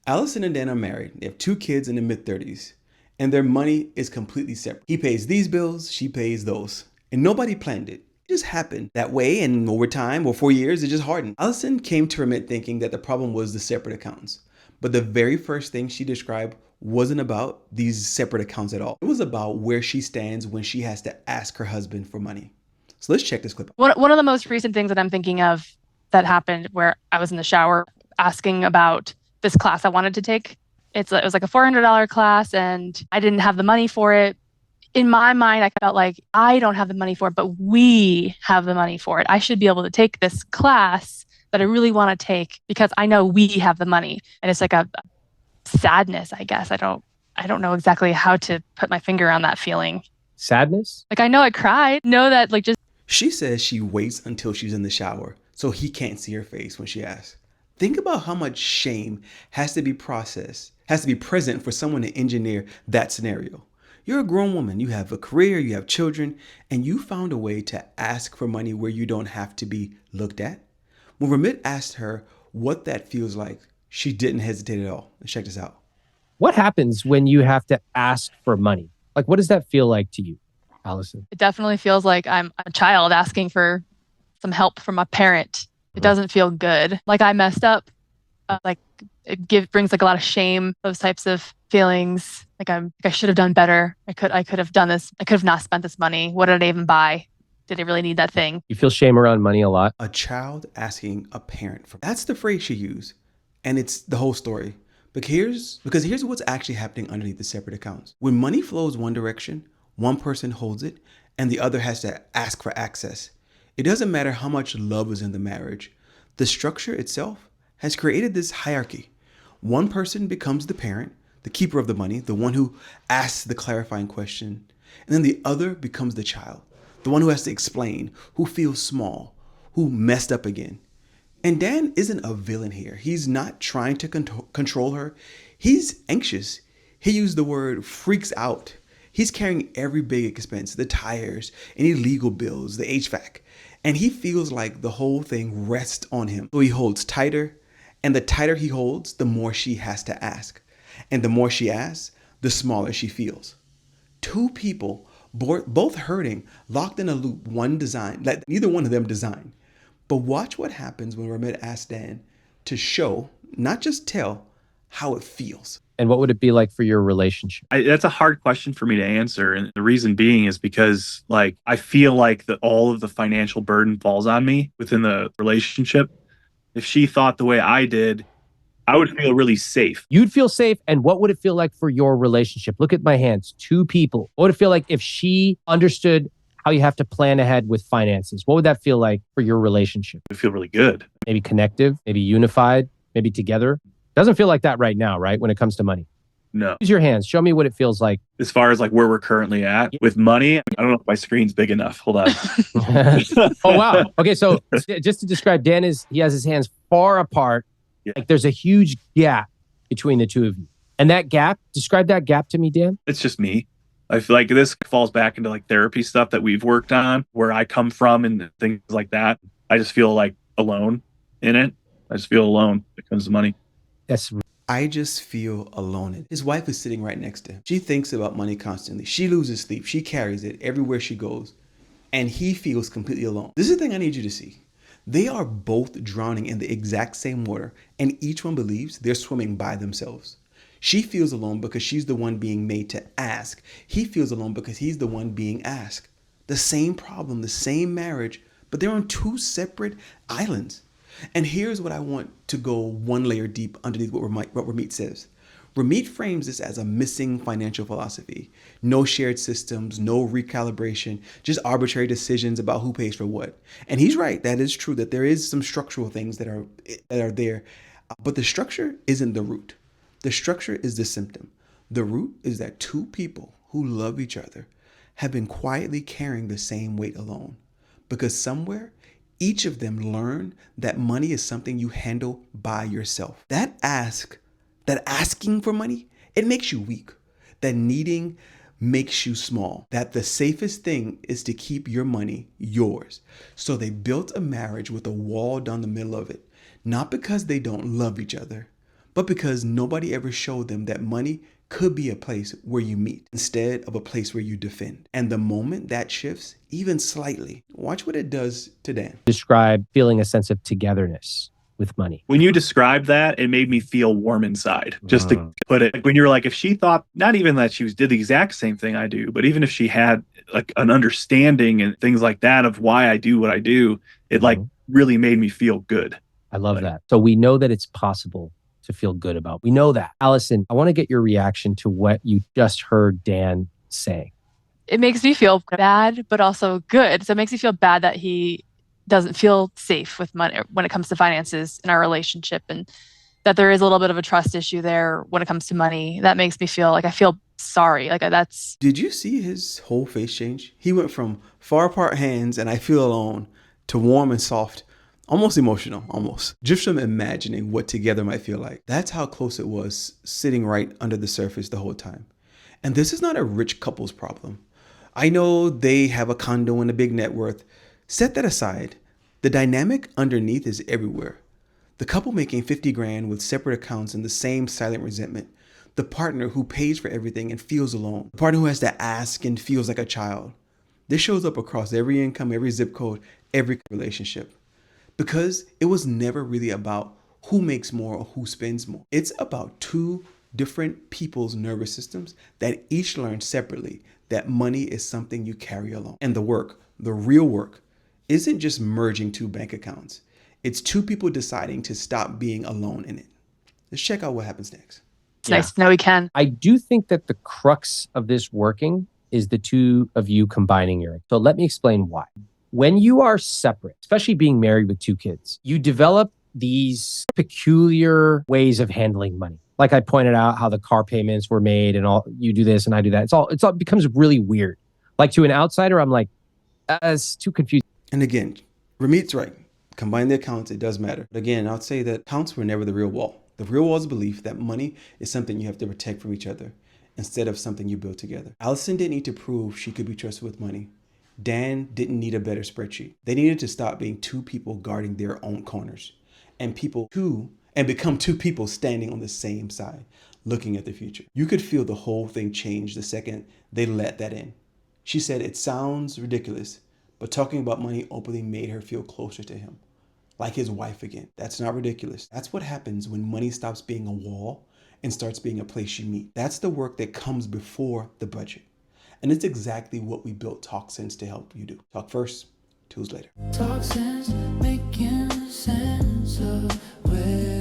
Allison and Dan are married. They have 2 kids in their mid-30s, and their money is completely separate. He pays these bills, she pays those. And nobody planned it. It just happened that way, and over time, or 4 years, it just hardened. Allison came to Remit thinking that the problem was the separate accounts. But the very first thing she described wasn't about these separate accounts at all. It was about where she stands when she has to ask her husband for money. So let's check this clip out. One of the most recent things that I'm thinking of that happened where I was in the shower asking about this class I wanted to take. It was like a $400 class and I didn't have the money for it. In my mind, I felt like I don't have the money for it, but we have the money for it. I should be able to take this class that I really want to take because I know we have the money. And it's like a sadness, I guess. I don't know exactly how to put my finger on that feeling. Sadness? Like I know I cried. Know that like just She says she waits until she's in the shower so he can't see her face when she asks. Think about how much shame has to be present for someone to engineer that scenario. You're a grown woman, you have a career, you have children, and you found a way to ask for money where you don't have to be looked at. When Remit asked her what that feels like, she didn't hesitate at all. Let's check this out. What happens when you have to ask for money? Like, what does that feel like to you, Allison? it definitely feels like I'm a child asking for some help from a parent. It doesn't feel good. Like I messed up. Like brings like a lot of shame, those types of feelings. Like I should have done better. I could have done this. I could have not spent this money. What did I even buy? Did I really need that thing? You feel shame around money a lot? A child asking a parent for. That's the phrase she used. And it's the whole story. Because here's what's actually happening underneath the separate accounts. When money flows one direction, one person holds it and the other has to ask for access. It doesn't matter how much love is in the marriage. The structure itself has created this hierarchy. One person becomes the parent, the keeper of the money, the one who asks the clarifying question. And then the other becomes the child, the one who has to explain, who feels small, who messed up again. And Dan isn't a villain here. He's not trying to control her. He's anxious. He used the word freaks out. He's carrying every big expense, the tires, any legal bills, the HVAC. And he feels like the whole thing rests on him. So he holds tighter, and the tighter he holds, the more she has to ask. And the more she asks, the smaller she feels. Two people, both hurting, locked in a loop, one design, that neither one of them designed. But watch what happens when Remit asks Dan to show, not just tell, how it feels. And what would it be like for your relationship? That's a hard question for me to answer. And the reason being is because I feel like all of the financial burden falls on me within the relationship. If she thought the way I did, I would feel really safe. You'd feel safe. And what would it feel like for your relationship? Look at my hands, 2 people. What would it feel like if she understood how you have to plan ahead with finances? What would that feel like for your relationship? It would feel really good. Maybe connective, maybe unified, maybe together. Doesn't feel like that right now, right? When it comes to money. No. Use your hands. Show me what it feels like. As far as where we're currently at with money, I don't know if my screen's big enough. Hold on. Oh, wow. Okay. So just to describe, he has his hands far apart. Yeah. Like there's a huge gap between the two of you. And that gap, describe that gap to me, Dan. It's just me. I feel like this falls back into therapy stuff that we've worked on, where I come from and things like that. I just feel alone in it. I just feel alone when it comes to money. I just feel alone. His wife is sitting right next to him. She thinks about money constantly. She loses sleep. She carries it everywhere she goes. And he feels completely alone. This is the thing I need you to see. They are both drowning in the exact same water, and each one believes they're swimming by themselves. She feels alone because she's the one being made to ask. He feels alone because he's the one being asked. The same problem, the same marriage, but they're on 2 separate islands. And here's what I want to go one layer deep underneath what Remit says. Remit frames this as a missing financial philosophy. No shared systems, no recalibration, just arbitrary decisions about who pays for what. And he's right. That is true, that there is some structural things that are there. But the structure isn't the root. The structure is the symptom. The root is that 2 people who love each other have been quietly carrying the same weight alone. Because somewhere, each of them learned that money is something you handle by yourself. That asking for money, it makes you weak. That needing makes you small. That the safest thing is to keep your money yours. So they built a marriage with a wall down the middle of it, not because they don't love each other, but because nobody ever showed them that money could be a place where you meet instead of a place where you defend. And the moment that shifts, even slightly, watch what it does to Dan. Describe feeling a sense of togetherness with money. When you described that, it made me feel warm inside, just to put it. Like when you're like, if she thought, not even that she did the exact same thing I do, but even if she had like an understanding and things like that of why I do what I do, it like really made me feel good. I love that. So we know that it's possible to feel good about. We know that. Allison, I want to get your reaction to what you just heard Dan say. It makes me feel bad, but also good. So it makes me feel bad that he doesn't feel safe with money when it comes to finances in our relationship, and that there is a little bit of a trust issue there when it comes to money. That makes me feel like I feel sorry. Like that's. Did you see his whole face change? He went from far apart hands and I feel alone to warm and soft, almost emotional, almost. Just from imagining what together might feel like. That's how close it was, sitting right under the surface the whole time. And this is not a rich couple's problem. I know they have a condo and a big net worth. Set that aside. The dynamic underneath is everywhere. The couple making 50 grand with separate accounts and the same silent resentment. The partner who pays for everything and feels alone. The partner who has to ask and feels like a child. This shows up across every income, every zip code, every relationship. Because it was never really about who makes more or who spends more. It's about two different people's nervous systems that each learn separately that money is something you carry alone. And the work, the real work, isn't just merging two bank accounts. It's two people deciding to stop being alone in it. Let's check out what happens next. It's nice to know we can. I do think that the crux of this working is the two of you combining your. So let me explain why. When you are separate, especially being married with two kids, you develop these peculiar ways of handling money. Like I pointed out how the car payments were made and all, you do this and I do that. It's all becomes really weird. Like to an outsider, I'm like, it's too confusing. And again, Ramit's right. Combine the accounts, it does matter. But again, I'd say that accounts were never the real wall. The real wall is a belief that money is something you have to protect from each other instead of something you build together. Allison didn't need to prove she could be trusted with money. Dan didn't need a better spreadsheet. They needed to stop being two people guarding their own corners and become two people standing on the same side, looking at the future. You could feel the whole thing change the second they let that in. She said, "It sounds ridiculous, but talking about money openly made her feel closer to him, like his wife again." That's not ridiculous. That's what happens when money stops being a wall and starts being a place you meet. That's the work that comes before the budget. And it's exactly what we built TalkSense to help you do. Talk first, tools later. TalkSense, making sense of where